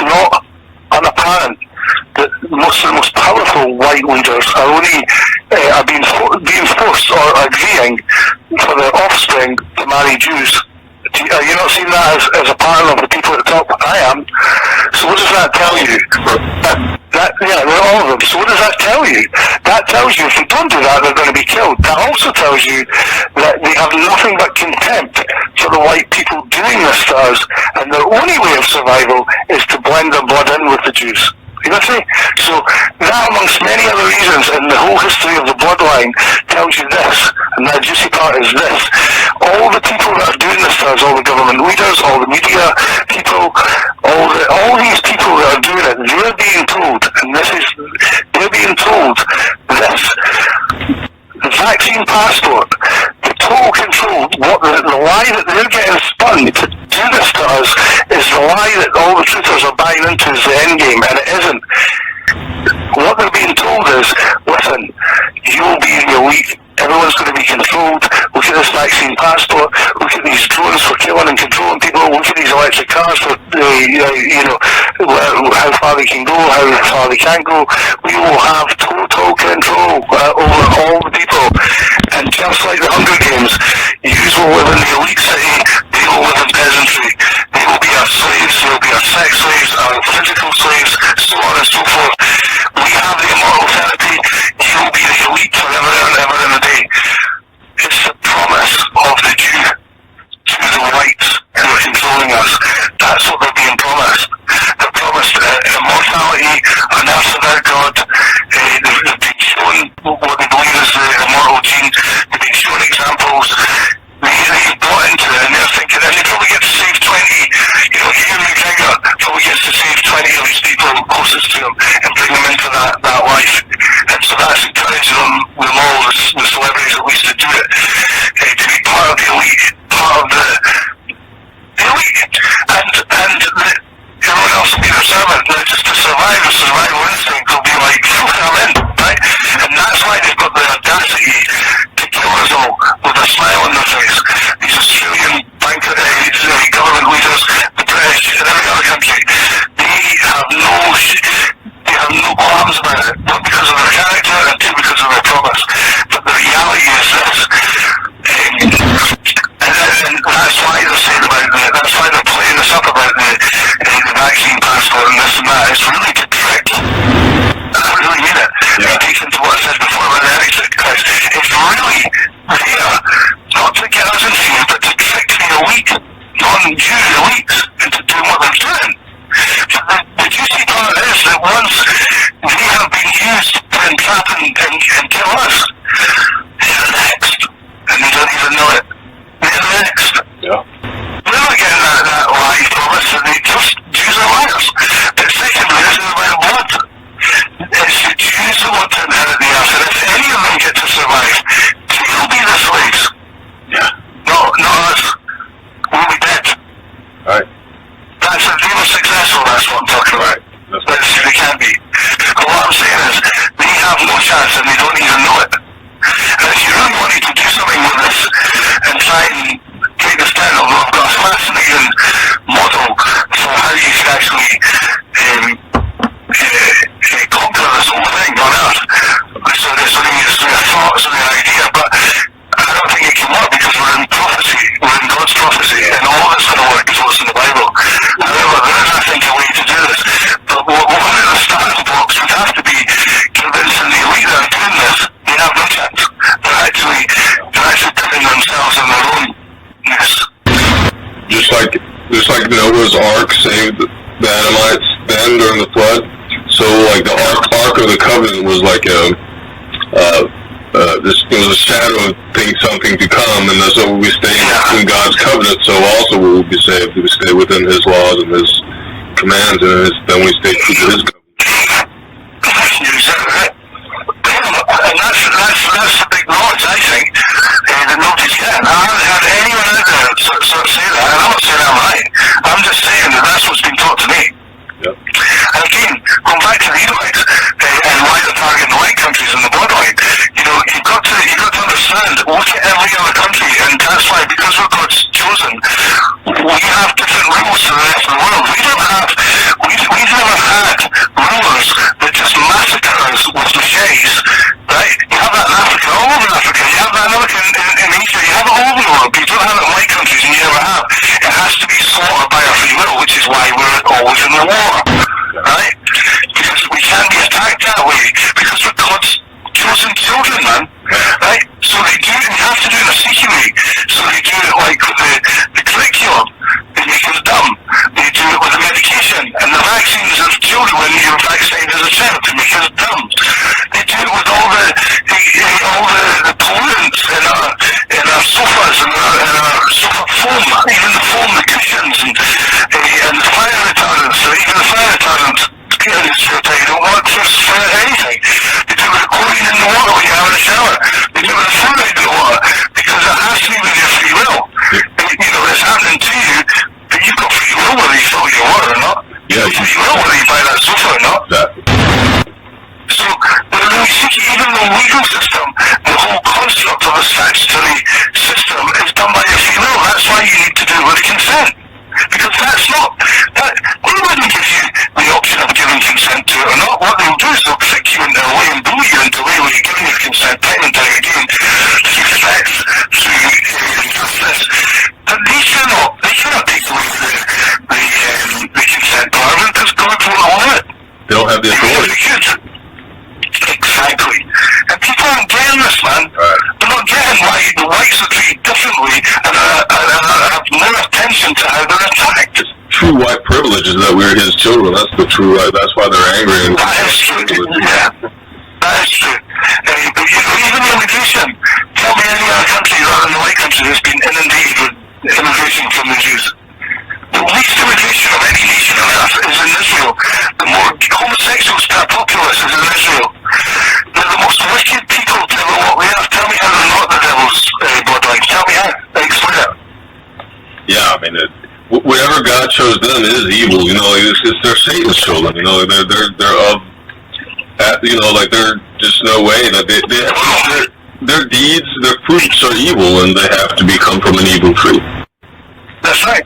it's not unapparent that most of the most powerful white leaders are only are being forced or agreeing for their offspring to marry Jews. Are you not seeing that as a pattern of the people at the top? I am. So what does that tell you? Yeah, we're all of them. So what does that tell you? That tells you if they don't do that, they're going to be killed. That also tells you that they have nothing but contempt for the white people doing this to us, and their only way of survival is to blend their blood in with the Jews. You know what I'm saying? So that, amongst many other reasons, and the whole history of the bloodline tells you this, and that juicy part is this. All the people that are doing this to us, all the government leaders, all the media people, all these people that are doing it, they're being told, and they're being told this. The vaccine passport, the total control, the lie that they're getting spun to do this to us is the lie that all the truthers are buying into is the end game, and it isn't. What they're being told is, listen, you will be in your elite, everyone's going to be controlled, look at this vaccine passport, look at these drones for killing and controlling people, look at these electric cars for, how far they can go, how far they can't go. We will have total control over all the people, and just like the Hunger Games, yous will live in the elite city, they will live in peasantry. They will be our slaves, they will be our sex slaves, our physical slaves, so on and so forth. We have the immortal therapy, you will be the elite forever and ever in a day. It's the promise of the Jew to the whites who are controlling us. That's what they're being promised. They're promised immortality, an earth without God. They've been shown what they believe is the immortal gene. They've been shown examples. They bought into it, and they're thinking, and they probably get to save 20. Ian McGregor probably gets to save 20 of his people closest to him and bring them into that life. And so that's encouraging them all, the celebrities at least, to do it, to be part of the elite, part of the elite. And everyone else will be their servant. Just to survive, the survival instinct will be like, I'm in, right? And that's why they've got the audacity to kill us all with a smile on their face. These Australian government leaders, the British, and every other country, they have no qualms about it, not because of their character and two because of their promise. But the reality is this, and that's why they're saying about that's why they're playing this up about the vaccine passport and this and that. It's really to trick. I really mean it. Yeah. It takes into what I said before about the electric cars. It's really there, not to get us in fear, but to trick the elite, non-Jew elites, into doing what they're doing. But the juicy part is that once they have been used to entrap and kill us, they're next. And they don't even know it. They're next. Yeah. We're not getting that lie promise, and they just Jews are liars. But secondly, this is about blood. It's the Jews who want to inherit the earth, and if any of them get to survive, they will be the slaves. Yeah. Not us. We'll be dead. Right. They were successful, that's what I'm talking about. But they can't be. But what I'm saying is, they have no chance and they don't even know it. And if you really wanted to do something with this and try and take this down, although I've got a fascinating model for how you can actually conquer this whole thing on Earth. So there's only a thought, it's only an idea, but I don't think it can work because we're in prophecy, we're in God's prophecy, and all that's going to work is what's in the Bible. However, there is, I think, a way to do this. But one of the starting blocks would have to be convincing the elite that are doing this, they have no chance. They're actually putting themselves in their own mess. Just like Noah's Ark saved the Annamites then during the flood. So like the Ark of the Covenant was like it was a shadow of something to come, and so we stay in God's covenant. So also we will be saved. We stay within His laws and His commands, and then we stay true to His covenant. Exactly right. And that's the big knowledge, I think, that nobody's getting. I haven't had anyone out there sort of say that, and I'm not saying I'm right. I'm just saying that that's what's been taught to me. Yep. And again, going back to the Edomites and why they're targeting white countries in the borderline, you've got to understand, look at every other country, and that's why, because we're God's chosen, we have different rules to the rest of the world. We don't have, we why we're always in the water, right? Because we can't be attacked that way, because we're God's chosen children, man, right? So they do it, you have to do it in a sneaky way. So they do it like with the curriculum, they make us dumb. They do it with the medication, and the vaccines of children when you're vaccinated as a child to make us dumb. They do it with all the pollutants in our sofas and our sofa foam, even the foam, the cushions, and the fire retardants, so even the fire retardants. You don't want for anything. They do it with chlorine in the water when you have in the shower. They do it with fluoride in the water because it has to be with your free will. It's happening to you, but you've got free will whether you fill your water or not. Yeah, you've got free will whether you buy that sofa or not. So, even the legal system, the whole construct of the statutory system is done by your free will. That's why you need to do it with consent. Because that's not, they wouldn't give you the option of giving consent to it or not. What they'll do is they'll trick you into a way and bully you into a way where you're giving your consent time and time again through threats, through injustice. But they cannot take away the consent part of it because God won't allow it. They don't have the authority. Exactly. And people aren't getting this, man. Right. They're not getting why the whites are treated differently and have more attention to how they're attacked. True white privilege is that we're his children. That's the true right. That's why they're angry. And that is true. Yeah. That is true. But even immigration, tell me any other country rather than the white country that's been inundated with immigration from the Jews. The least immigration of any nation on earth is in Israel. The more homosexuals per populace is in Israel. They're the most wicked people to ever walk the earth. Tell me how they're not the devil's bloodline. Tell me how. Explain it. Yeah, I mean, whatever God chose them is evil. They're Satan's children. They're of, there's just no way that their deeds, their fruits are evil, and they have to become from an evil tree. That's right.